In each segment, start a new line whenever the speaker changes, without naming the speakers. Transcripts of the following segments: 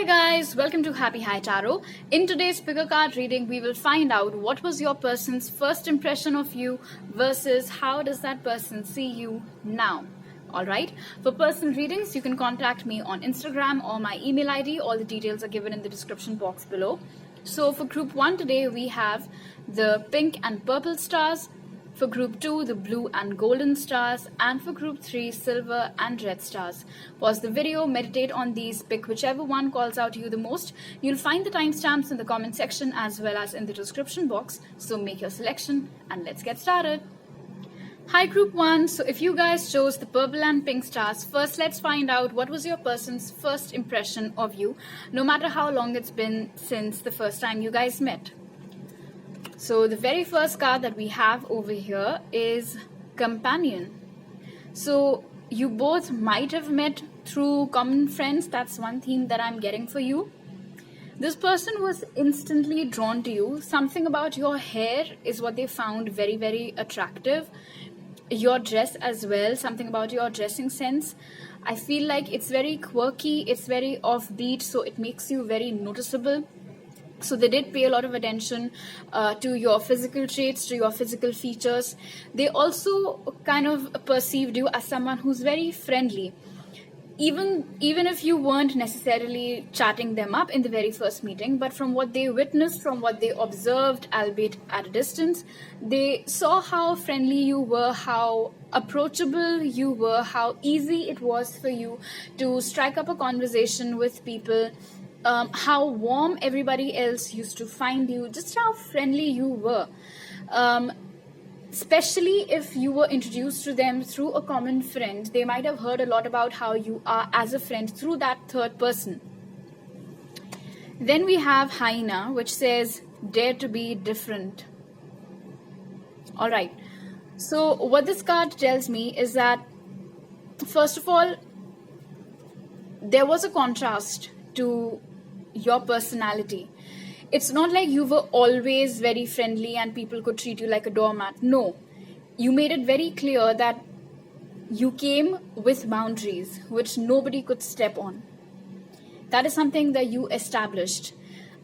Hi guys, welcome to Happy High Tarot. In today's picker card reading, we will find out what was your person's first impression of you versus how does that person see you now. Alright, for personal readings, you can contact me on Instagram or my email ID. All the details are given in the description box below. So for group 1 today, we have the pink and purple stars. For group 2, the blue and golden stars, and for group 3, silver and red stars. Pause the video, meditate on these, pick whichever one calls out to you the most. You'll find the timestamps in the comment section as well as in the description box. So make your selection and let's get started. Hi group 1, so if you guys chose the purple and pink stars, first let's find out what was your person's first impression of you, no matter how long it's been since the first time you guys met. So the very first card that we have over here is Companion. So you both might have met through common friends. That's one theme that I'm getting for you. This person was instantly drawn to you. Something about your hair is what they found very, very attractive. Your dress as well, something about your dressing sense. I feel like it's very quirky, it's very offbeat, so it makes you very noticeable. So they did pay a lot of attention to your physical traits, to your physical features. They also kind of perceived you as someone who's very friendly. Even if you weren't necessarily chatting them up in the very first meeting, but from what they witnessed, from what they observed, albeit at a distance, they saw how friendly you were, how approachable you were, how easy it was for you to strike up a conversation with people. How warm everybody else used to find you, just how friendly you were. Especially if you were introduced to them through a common friend, they might have heard a lot about how you are as a friend through that third person. Then we have Hyena, which says, dare to be different. Alright, so what this card tells me is that, first of all, there was a contrast to your personality. It's not like you were always very friendly and people could treat you like a doormat. No, you made it very clear that you came with boundaries which nobody could step on. That is something that you established.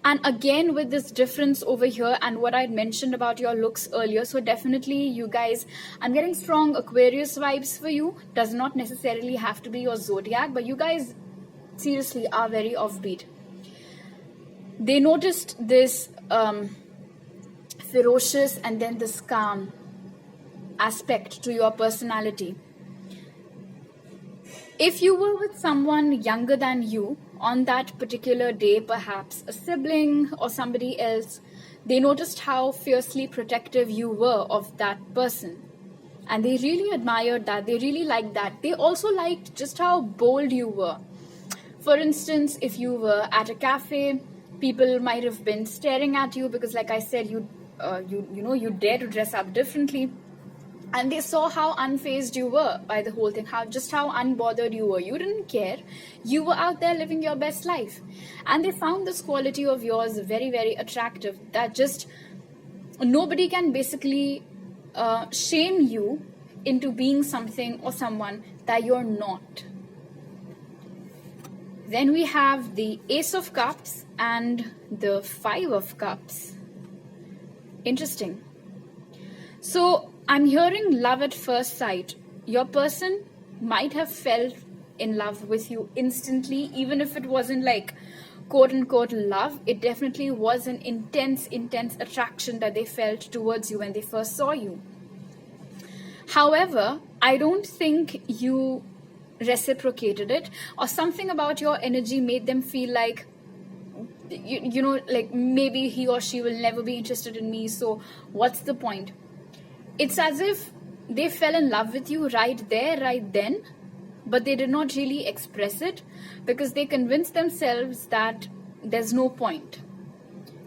And again, with this difference over here and what I'd mentioned about your looks earlier, so definitely you guys, I'm getting strong Aquarius vibes for you. Does not necessarily have to be your zodiac, but you guys seriously are very offbeat. They noticed this ferocious and then this calm aspect to your personality. If you were with someone younger than you on that particular day, perhaps a sibling or somebody else, they noticed how fiercely protective you were of that person. And they really admired that. They really liked that. They also liked just how bold you were. For instance, if you were at a cafe, people might have been staring at you because, like I said, you dare to dress up differently, and they saw how unfazed you were by the whole thing, how unbothered you were. You didn't care. You were out there living your best life, and they found this quality of yours very, very attractive. That just nobody can basically shame you into being something or someone that you're not. Then we have the Ace of Cups and the Five of Cups. Interesting. So I'm hearing love at first sight. Your person might have fell in love with you instantly, even if it wasn't like quote unquote love. It definitely was an intense attraction that they felt towards you when they first saw you. However, I don't think you reciprocated it, or something about your energy made them feel like like maybe he or she will never be interested in me, so what's the point? It's as if they fell in love with you right there, right then, but they did not really express it because they convinced themselves that there's no point.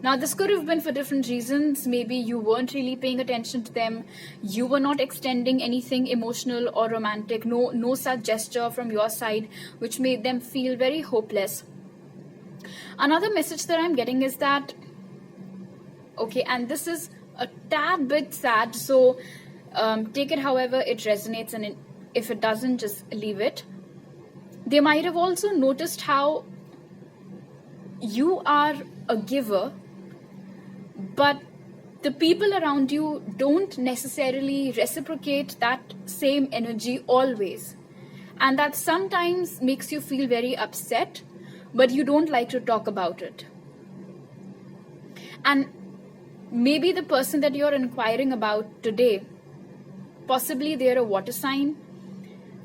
Now, this could have been for different reasons. Maybe you weren't really paying attention to them. You were not extending anything emotional or romantic. No such gesture from your side, which made them feel very hopeless. Another message that I'm getting is that, okay, and this is a tad bit sad, so take it however it resonates, and if it doesn't, just leave it. They might have also noticed how you are a giver, but the people around you don't necessarily reciprocate that same energy always. And that sometimes makes you feel very upset, but you don't like to talk about it. And maybe the person that you're inquiring about today, possibly they're a water sign,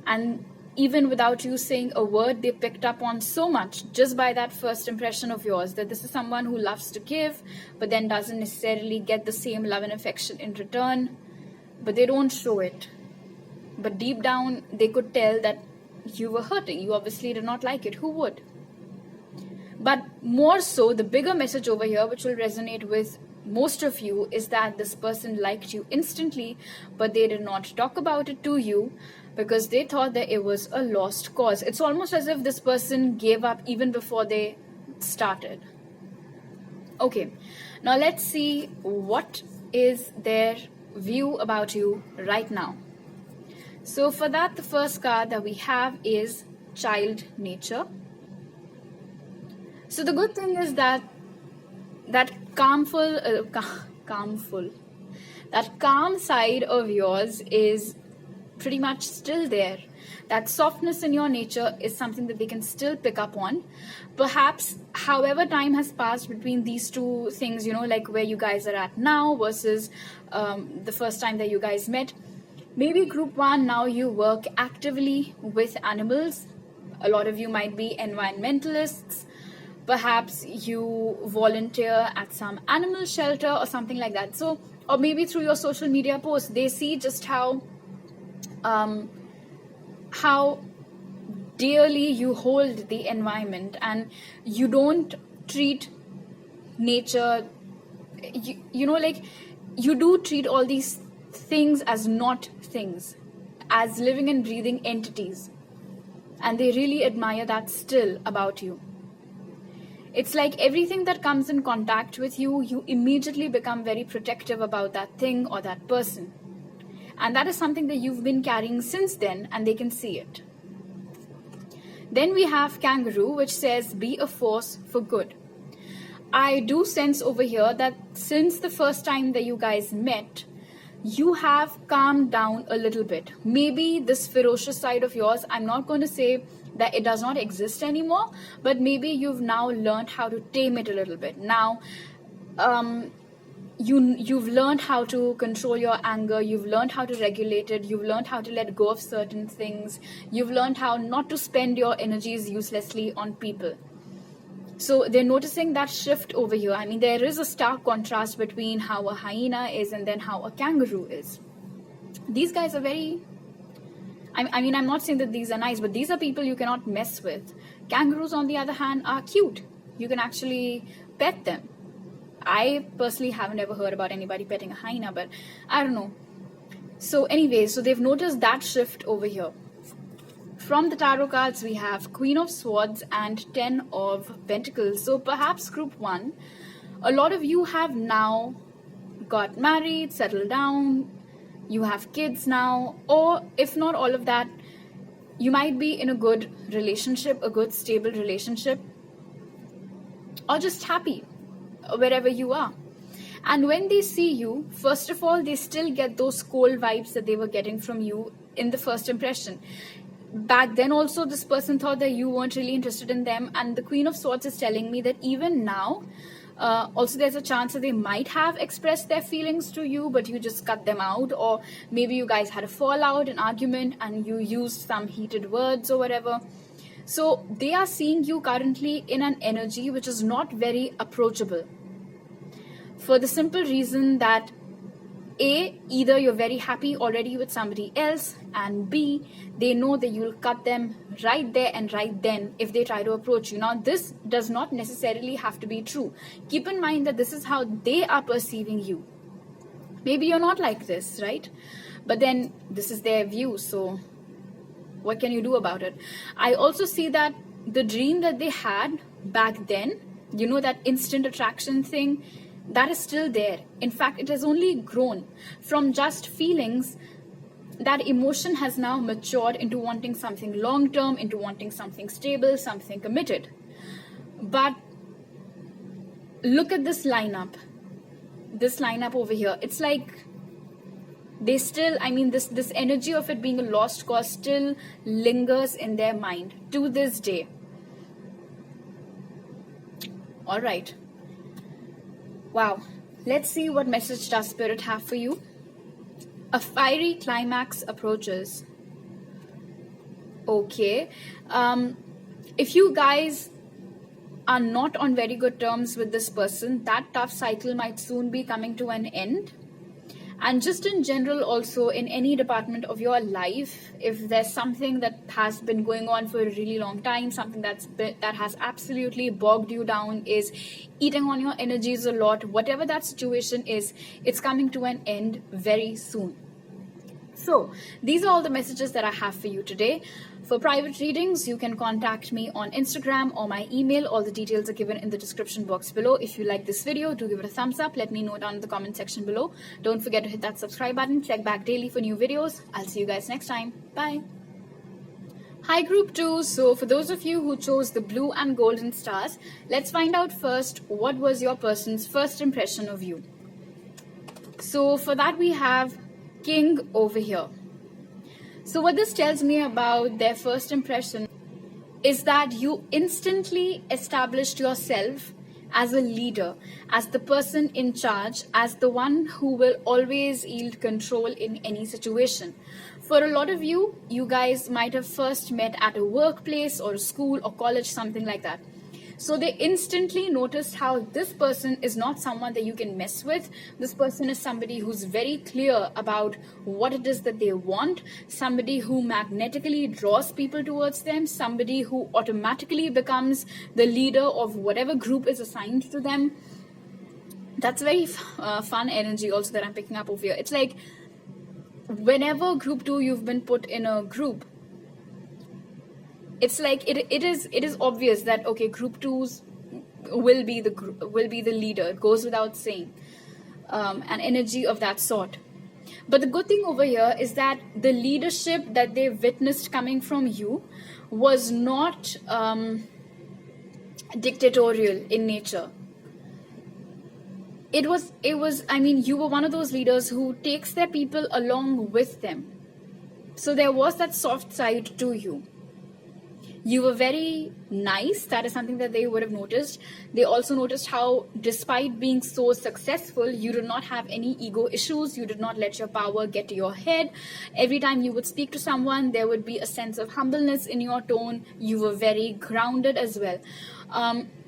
and even without you saying a word, they picked up on so much just by that first impression of yours, that this is someone who loves to give, but then doesn't necessarily get the same love and affection in return, but they don't show it. But deep down, they could tell that you were hurting. You obviously did not like it. Who would? But more so, the bigger message over here, which will resonate with most of you, is that this person liked you instantly, but they did not talk about it to you because they thought that it was a lost cause. It's almost as if this person gave up even before they started. Okay, now let's see what is their view about you right now. So for that, the first card that we have is Child Nature. So the good thing is that that calm side of yours is pretty much still there. That softness in your nature is something that they can still pick up on. Perhaps, however time has passed between these two things, like where you guys are at now versus the first time that you guys met, maybe group one, now you work actively with animals. A lot of you might be environmentalists. Perhaps you volunteer at some animal shelter or something like that. So, or maybe through your social media posts, they see just how dearly you hold the environment, and you don't treat nature, you do treat all these things as not things, as living and breathing entities. And they really admire that still about you. It's like everything that comes in contact with you, you immediately become very protective about that thing or that person. And that is something that you've been carrying since then, and they can see it. Then we have Kangaroo, which says, be a force for good. I do sense over here that since the first time that you guys met, you have calmed down a little bit. Maybe this ferocious side of yours, I'm not going to say that it does not exist anymore, but maybe you've now learned how to tame it a little bit. Now, you've learned how to control your anger, you've learned how to regulate it, you've learned how to let go of certain things, you've learned how not to spend your energies uselessly on people. So they're noticing that shift over here. I mean, there is a stark contrast between how a hyena is and then how a kangaroo is. These guys are very... I'm not saying that these are nice, but these are people you cannot mess with. Kangaroos, on the other hand, are cute. You can actually pet them. I personally haven't ever heard about anybody petting a hyena, but I don't know. So anyway, so they've noticed that shift over here. From the tarot cards, we have Queen of Swords and 10 of Pentacles. So perhaps group one, a lot of you have now got married, settled down, you have kids now, or if not all of that, you might be in a good relationship, a good stable relationship, or just happy wherever you are. And when they see you, first of all, they still get those cold vibes that they were getting from you in the first impression. Back then also, this person thought that you weren't really interested in them, and the Queen of Swords is telling me that even now, also there's a chance that they might have expressed their feelings to you, but you just cut them out, or maybe you guys had a fallout, an argument, and you used some heated words or whatever. So they are seeing you currently in an energy which is not very approachable, for the simple reason that A, either you're very happy already with somebody else, and B, they know that you'll cut them right there and right then if they try to approach you. Now, this does not necessarily have to be true. Keep in mind that this is how they are perceiving you. Maybe you're not like this, right? But then this is their view, so what can you do about it? I also see that the dream that they had back then, that instant attraction thing, that is still there. In fact, it has only grown from just feelings. That emotion has now matured into wanting something long-term, into wanting something stable, something committed. But look at this lineup over here. It's like they still, I mean, this energy of it being a lost cause still lingers in their mind to this day. All right. Wow. Let's see what message does Spirit have for you. A fiery climax approaches. Okay. If you guys are not on very good terms with this person, that tough cycle might soon be coming to an end. And just in general, also in any department of your life, if there's something that has been going on for a really long time, something that has absolutely bogged you down, is eating on your energies a lot, whatever that situation is, it's coming to an end very soon. So these are all the messages that I have for you today. For private readings, you can contact me on Instagram or my email. All the details are given in the description box below. If you like this video, do give it a thumbs up. Let me know down in the comment section below. Don't forget to hit that subscribe button. Check back daily for new videos. I'll see you guys next time. Bye. Hi group 2. So for those of you who chose the blue and golden stars, let's find out first what was your person's first impression of you. So for that we have King over here. So what this tells me about their first impression is that you instantly established yourself as a leader, as the person in charge, as the one who will always yield control in any situation. For a lot of you, you guys might have first met at a workplace or a school or college, something like that. So they instantly noticed how this person is not someone that you can mess with. This person is somebody who's very clear about what it is that they want, somebody who magnetically draws people towards them, somebody who automatically becomes the leader of whatever group is assigned to them. That's very fun energy also that I'm picking up over here. It's like whenever group 2 you've been put in a group, it's like it is obvious that okay, group 2s will be the leader. It goes without saying, an energy of that sort. But the good thing over here is that the leadership that they witnessed coming from you was not dictatorial in nature. It was, I mean, you were one of those leaders who takes their people along with them. So there was that soft side to you. You were very nice. That is something that they would have noticed. They also noticed how, despite being so successful, you did not have any ego issues. You did not let your power get to your head. Every time you would speak to someone, there would be a sense of humbleness in your tone. You were very grounded as well.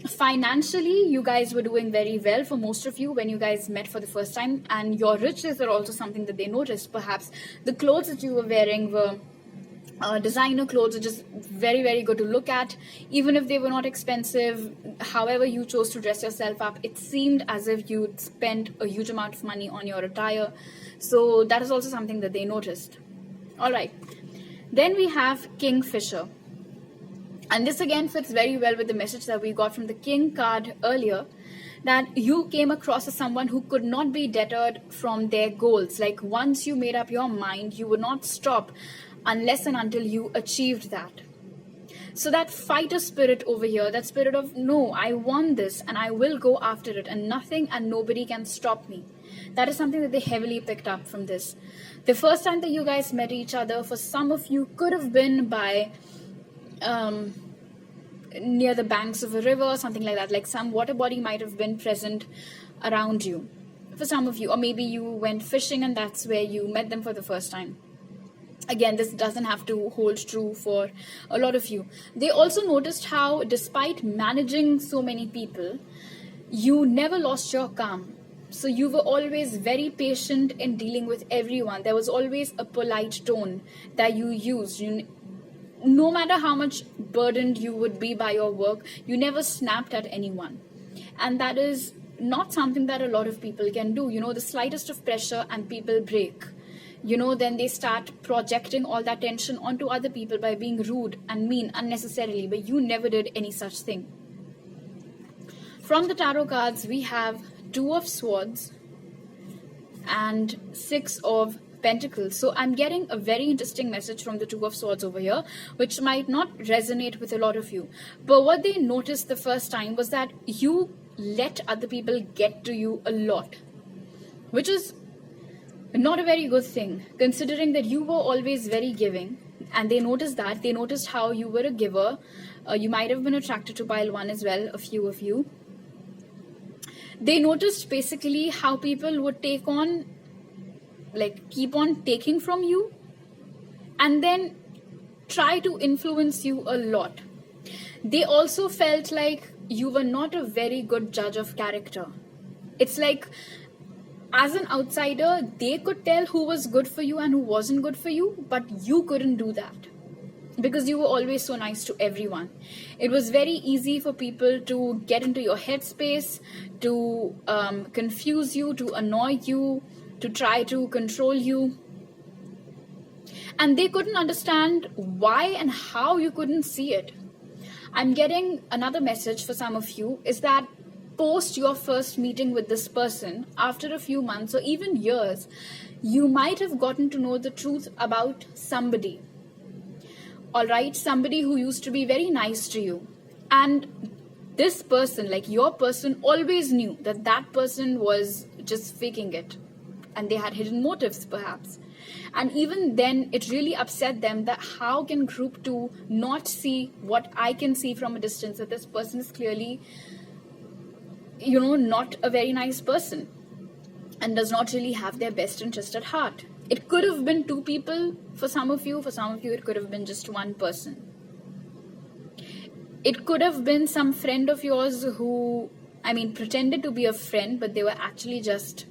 Financially, you guys were doing very well for most of you when you guys met for the first time. And your riches are also something that they noticed. Perhaps the clothes that you were wearing were designer clothes, are just very, very good to look at. Even if they were not expensive, however you chose to dress yourself up, it seemed as if you'd spent a huge amount of money on your attire. So that is also something that they noticed. All right. Then we have Kingfisher. And this again fits very well with the message that we got from the King card earlier, that you came across as someone who could not be deterred from their goals. Like once you made up your mind, you would not stop unless and until you achieved that. So that fighter spirit over here, that spirit of, no, I want this and I will go after it and nothing and nobody can stop me. That is something that they heavily picked up from this. The first time that you guys met each other, for some of you, could have been by near the banks of a river, something like that. Like some water body might have been present around you for some of you. Or maybe you went fishing and that's where you met them for the first time. Again, this doesn't have to hold true for a lot of you. They also noticed how, despite managing so many people, you never lost your calm. So you were always very patient in dealing with everyone. There was always a polite tone that you used. No matter how much burdened you would be by your work, you never snapped at anyone. And that is not something that a lot of people can do. You know, the slightest of pressure and people break. Then they start projecting all that tension onto other people by being rude and mean unnecessarily, but you never did any such thing. From the tarot cards, we have 2 of Swords and 6 of Pentacles. So I'm getting a very interesting message from the 2 of Swords over here, which might not resonate with a lot of you. But what they noticed the first time was that you let other people get to you a lot, which is not a very good thing, considering that you were always very giving. And they noticed how you were a giver. You might have been attracted to pile one as well, a few of you. They noticed basically how people would keep on taking from you and then try to influence you a lot. They also felt like you were not a very good judge of character. It's like, as an outsider, they could tell who was good for you and who wasn't good for you, but you couldn't do that because you were always so nice to everyone. It was very easy for people to get into your headspace, to confuse you, to annoy you, to try to control you. And they couldn't understand why and how you couldn't see it. I'm getting another message for some of you is that post your first meeting with this person, after a few months or even years, you might have gotten to know the truth about somebody. All right, somebody who used to be very nice to you. And this person, like your person, always knew that that person was just faking it. And they had hidden motives, perhaps. And even then, it really upset them that how can group 2 not see what I can see from a distance, that this person is clearly, not a very nice person and does not really have their best interest at heart. It could have been 2 people for some of you it could have been just 1 person. It could have been some friend of yours who, pretended to be a friend, but they were actually just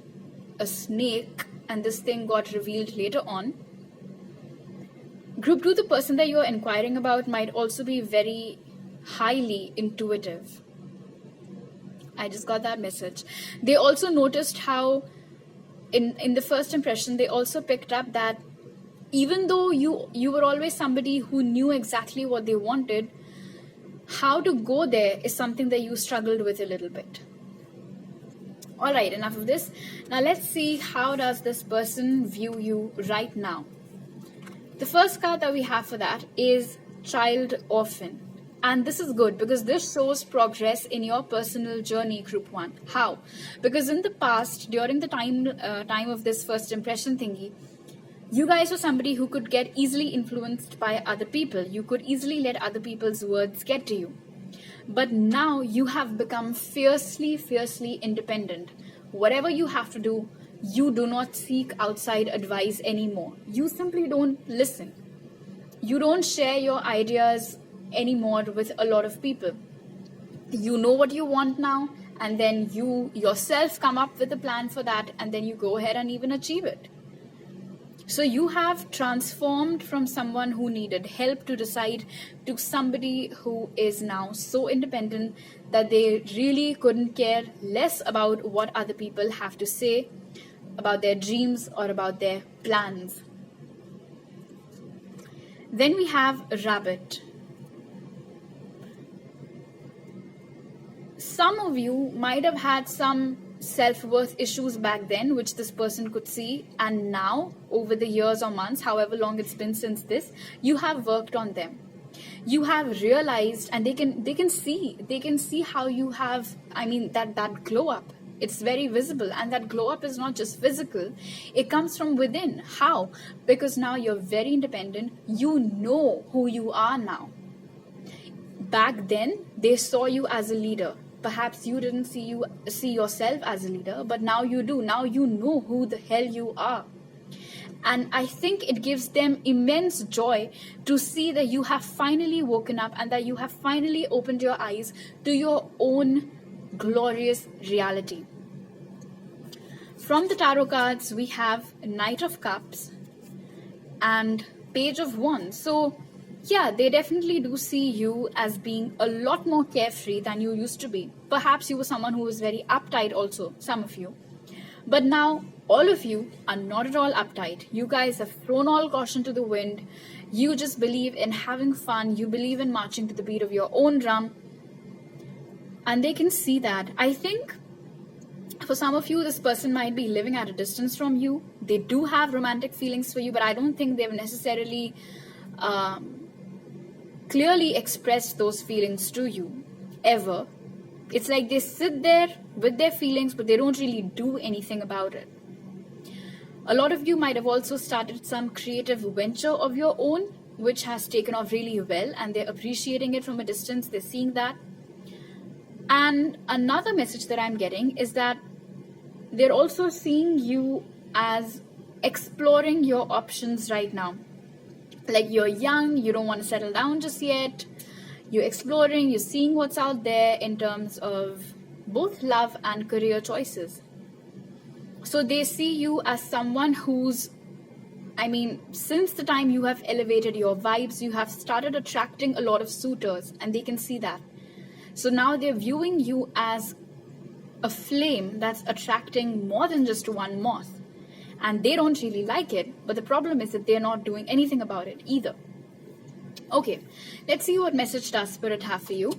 a snake, and this thing got revealed later on. Group 2, the person that you're inquiring about, might also be very highly intuitive. I just got that message. They also noticed how in the first impression, they also picked up that even though you were always somebody who knew exactly what they wanted, how to go there is something that you struggled with a little bit. All right, enough of this. Now let's see, how does this person view you right now? The first card that we have for that is Child Orphan. And this is good because this shows progress in your personal journey, Group 1. How? Because in the past, during the time of this first impression thingy, you guys were somebody who could get easily influenced by other people. You could easily let other people's words get to you. But now you have become fiercely, fiercely independent. Whatever you have to do, you do not seek outside advice anymore. You simply don't listen. You don't share your ideas anymore with a lot of people. You know what you want now, and then you yourself come up with a plan for that, and then you go ahead and even achieve it. So you have transformed from someone who needed help to decide to somebody who is now so independent that they really couldn't care less about what other people have to say about their dreams or about their plans. Then we have Rabbit. Some of you might have had some self-worth issues back then, which this person could see, and now over the years or months, however long it's been since this, you have worked on them. You have realized, and they can see how you have, that glow up. It's very visible, and that glow up is not just physical, it comes from within. How? Because now you're very independent. You know who you are now. Back then, they saw you as a leader. Perhaps you didn't see yourself as a leader, but now you do. Now you know who the hell you are. And I think it gives them immense joy to see that you have finally woken up and that you have finally opened your eyes to your own glorious reality. From the tarot cards, we have Knight of Cups and Page of Wands. So yeah, they definitely do see you as being a lot more carefree than you used to be. Perhaps you were someone who was very uptight also, some of you. But now, all of you are not at all uptight. You guys have thrown all caution to the wind. You just believe in having fun. You believe in marching to the beat of your own drum. And they can see that. I think for some of you, this person might be living at a distance from you. They do have romantic feelings for you, but I don't think they've necessarily clearly expressed those feelings to you ever. It's like they sit there with their feelings, but they don't really do anything about it. A lot of you might have also started some creative venture of your own, which has taken off really well, and they're appreciating it from a distance. They're seeing that. And another message that I'm getting is that they're also seeing you as exploring your options right now. Like, you're young, you don't want to settle down just yet. You're exploring, you're seeing what's out there in terms of both love and career choices. So they see you as someone who's, since the time you have elevated your vibes, you have started attracting a lot of suitors, and they can see that. So now they're viewing you as a flame that's attracting more than just one moth. And they don't really like it, but the problem is that they're not doing anything about it either. Okay, let's see what message does Spirit have for you.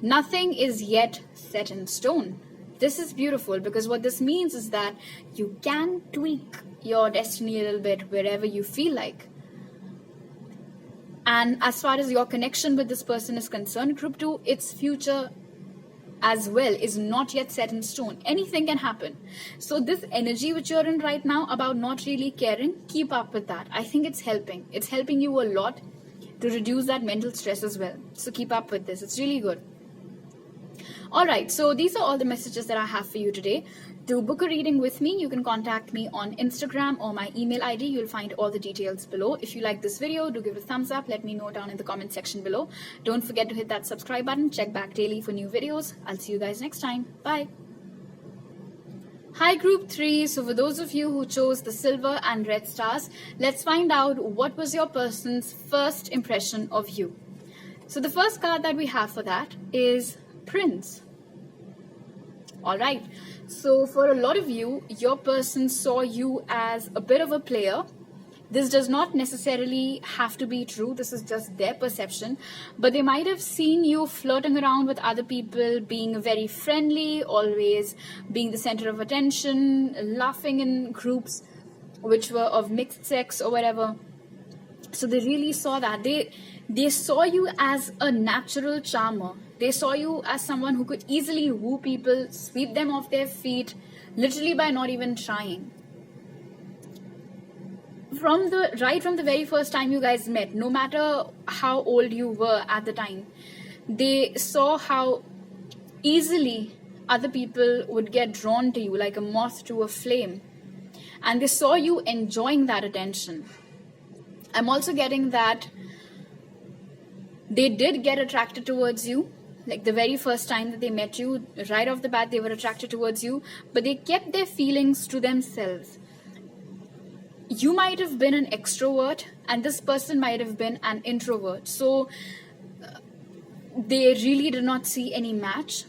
Nothing is yet set in stone. This is beautiful, because what this means is that you can tweak your destiny a little bit wherever you feel like. And as far as your connection with this person is concerned, Group 2, its future as well is not yet set in stone. Anything can happen. So this energy which you're in right now about not really caring, keep up with that. I think it's helping. It's helping you a lot to reduce that mental stress as well. So keep up with this. It's really good. Alright, so these are all the messages that I have for you today. To book a reading with me, you can contact me on Instagram or my email ID. You'll find all the details below. If you like this video, do give it a thumbs up. Let me know down in the comment section below. Don't forget to hit that subscribe button. Check back daily for new videos. I'll see you guys next time. Bye. Hi Group 3, so for those of you who chose the silver and red stars, let's find out what was your person's first impression of you. So the first card that we have for that is Prince. Alright, so for a lot of you, your person saw you as a bit of a player. This does not necessarily have to be true. This is just their perception. But they might have seen you flirting around with other people, being very friendly, always being the center of attention, laughing in groups which were of mixed sex or whatever. So they really saw that. They saw you as a natural charmer. They saw you as someone who could easily woo people, sweep them off their feet, literally by not even trying. Right from the very first time you guys met, no matter how old you were at the time, they saw how easily other people would get drawn to you like a moth to a flame. And they saw you enjoying that attention. I'm also getting that they did get attracted towards you. Like the very first time that they met you, right off the bat, they were attracted towards you, but they kept their feelings to themselves. You might have been an extrovert and this person might have been an introvert. So they really did not see any match.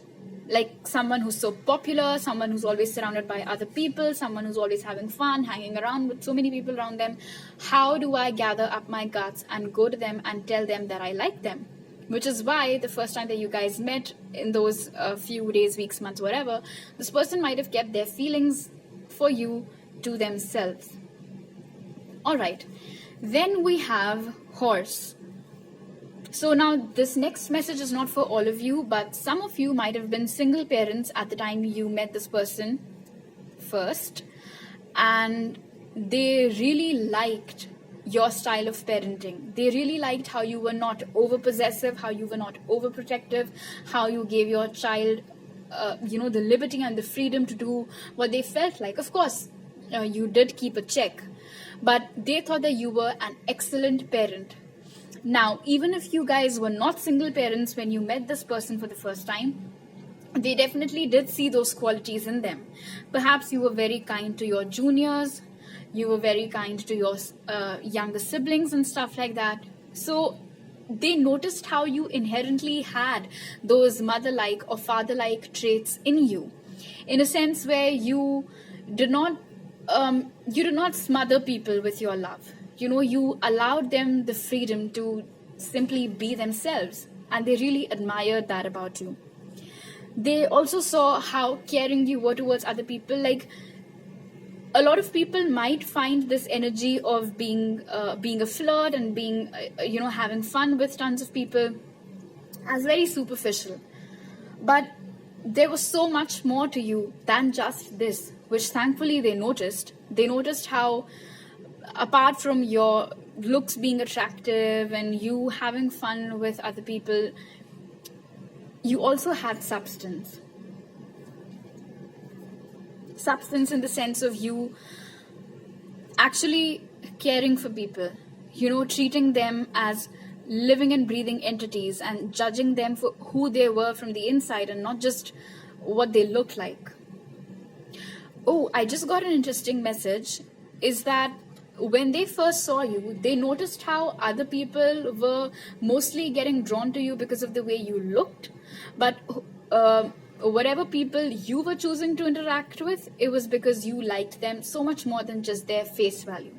Like someone who's so popular, someone who's always surrounded by other people, someone who's always having fun, hanging around with so many people around them. How do I gather up my guts and go to them and tell them that I like them? Which is why the first time that you guys met in those few days, weeks, months, whatever, this person might have kept their feelings for you to themselves. Alright, then we have Horse. So now this next message is not for all of you, but some of you might have been single parents at the time you met this person first, and they really liked your style of parenting. They really liked how you were not over possessive, how you were not overprotective, how you gave your child the liberty and the freedom to do what they felt like. Of course, you did keep a check, but they thought that you were an excellent parent. Now, even if you guys were not single parents when you met this person for the first time, they definitely did see those qualities in them. Perhaps you were very kind to your juniors, you were very kind to your younger siblings and stuff like that. So they noticed how you inherently had those mother-like or father-like traits in you, in a sense where you did not smother people with your love. You allowed them the freedom to simply be themselves, and they really admired that about you. They also saw how caring you were towards other people. Like, a lot of people might find this energy of being a flirt and being having fun with tons of people as very superficial. But there was so much more to you than just this, which thankfully they noticed. They noticed how, apart from your looks being attractive and you having fun with other people, you also had substance. Substance in the sense of you actually caring for people, treating them as living and breathing entities and judging them for who they were from the inside and not just what they look like. Oh, I just got an interesting message, is that when they first saw you, they noticed how other people were mostly getting drawn to you because of the way you looked. But whatever people you were choosing to interact with, it was because you liked them so much more than just their face value.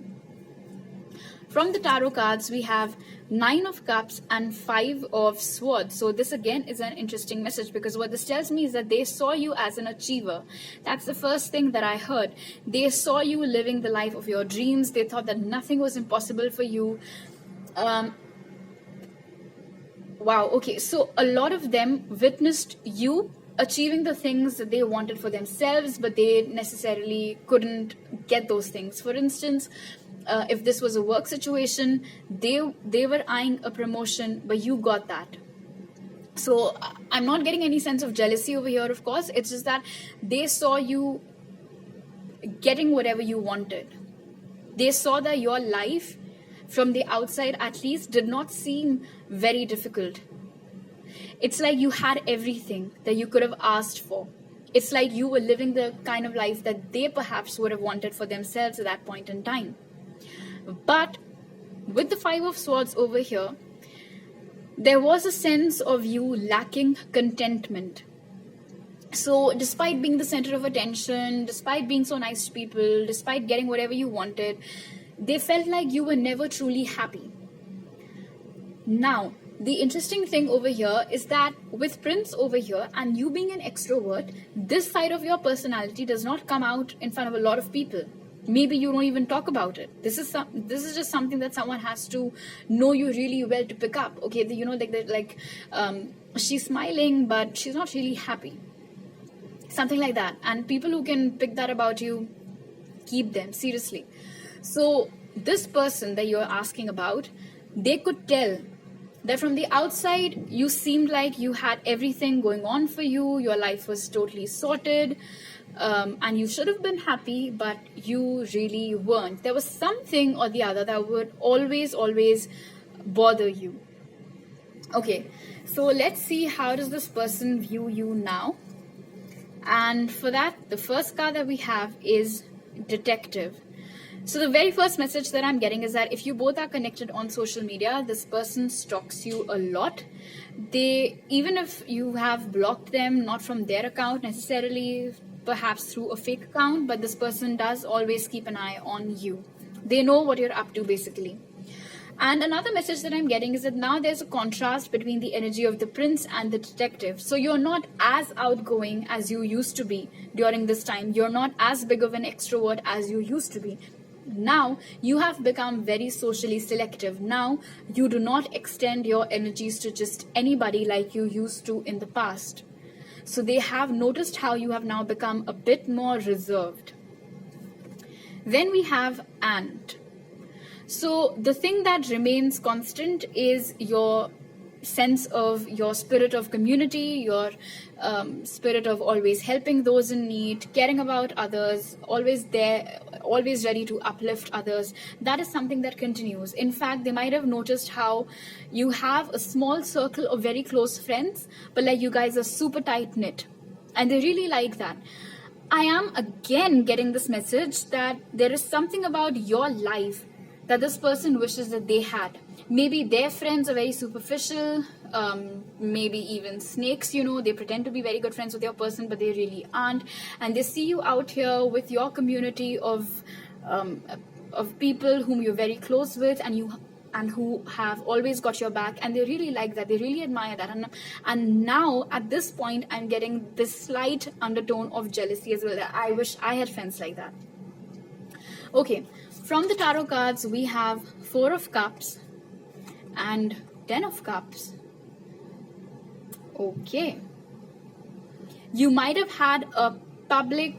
From the tarot cards, we have 9 of Cups and 5 of Swords. So this again is an interesting message, because what this tells me is that they saw you as an achiever. That's the first thing that I heard. They saw you living the life of your dreams. They thought that nothing was impossible for you. Wow, okay, so a lot of them witnessed you achieving the things that they wanted for themselves, but they necessarily couldn't get those things. For instance, if this was a work situation, they were eyeing a promotion, but you got that. So I'm not getting any sense of jealousy over here, of course. It's just that they saw you getting whatever you wanted. They saw that your life, from the outside at least, did not seem very difficult. It's like you had everything that you could have asked for. It's like you were living the kind of life that they perhaps would have wanted for themselves at that point in time. But with the 5 of Swords over here, there was a sense of you lacking contentment. So despite being the center of attention, despite being so nice to people, despite getting whatever you wanted, they felt like you were never truly happy. Now, the interesting thing over here is that with Prince over here and you being an extrovert, this side of your personality does not come out in front of a lot of people. Maybe you don't even talk about it. This is just something that someone has to know you really well to pick up. Okay, she's smiling, but she's not really happy. Something like that. And people who can pick that about you, keep them, seriously. So this person that you're asking about, they could tell that from the outside, you seemed like you had everything going on for you. Your life was totally sorted. And you should have been happy, but you really weren't. There was something or the other that would always bother you. Okay, so let's see, how does this person view you now? And for that, the first card that we have is Detective. So the very first message that I'm getting is that if you both are connected on social media, this person stalks you a lot. Even if you have blocked them, not from their account necessarily, perhaps through a fake account, but this person does always keep an eye on you. They know what you're up to, basically. And another message that I'm getting is that now there's a contrast between the energy of the Prince and the Detective. So you're not as outgoing as you used to be during this time. You're not as big of an extrovert as you used to be. Now you have become very socially selective. Now you do not extend your energies to just anybody like you used to in the past. So they have noticed how you have now become a bit more reserved. Then we have Ant. So the thing that remains constant is your sense of your spirit of community, your spirit of always helping those in need, caring about others, always there, always ready to uplift others. That is something that continues. In fact, they might have noticed how you have a small circle of very close friends, but like you guys are super tight knit, and they really like that. I am again getting this message that there is something about your life that this person wishes that they had. Maybe their friends are very superficial, maybe even snakes, they pretend to be very good friends with your person, but they really aren't. And they see you out here with your community of people whom you're very close with and who have always got your back, and they really like that. They really admire that. And now, at this point, I'm getting this slight undertone of jealousy as well. I wish I had friends like that. Okay, from the tarot cards, we have 4 of Cups and 10 of Cups. Okay. You might have had a public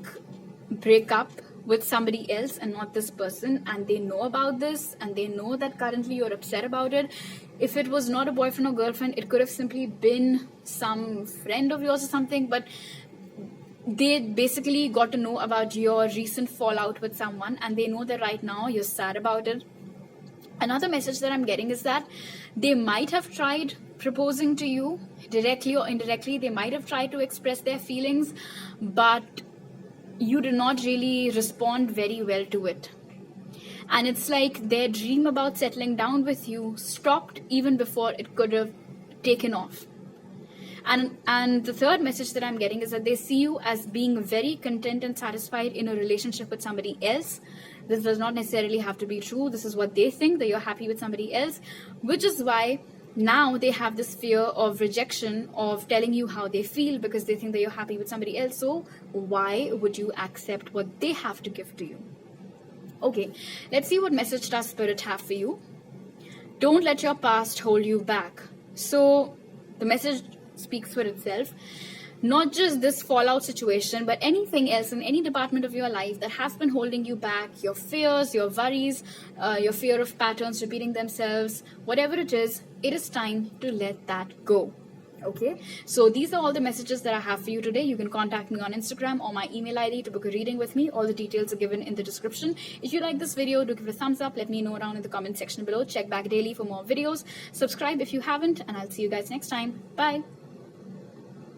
breakup with somebody else and not this person, and they know about this, and they know that currently you're upset about it. If it was not a boyfriend or girlfriend, it could have simply been some friend of yours or something, but they basically got to know about your recent fallout with someone, and they know that right now you're sad about it. Another message that I'm getting is that they might have tried proposing to you directly or indirectly. They might have tried to express their feelings, but you did not really respond very well to it. And it's like their dream about settling down with you stopped even before it could have taken off. And the third message that I'm getting is that they see you as being very content and satisfied in a relationship with somebody else. This does not necessarily have to be true. This is what they think, that you're happy with somebody else, which is why now they have this fear of rejection, of telling you how they feel, because they think that you're happy with somebody else. So why would you accept what they have to give to you? Okay, let's see what message does Spirit have for you. Don't let your past hold you back. So the message speaks for itself. Not just this fallout situation, but anything else in any department of your life that has been holding you back, your fears, your worries, your fear of patterns repeating themselves, whatever it is time to let that go. Okay, so these are all the messages that I have for you today. You can contact me on Instagram or my email ID to book a reading with me. All the details are given in the description. If you like this video, do give it a thumbs up. Let me know down in the comment section below. Check back daily for more videos. Subscribe if you haven't, and I'll see you guys next time. Bye.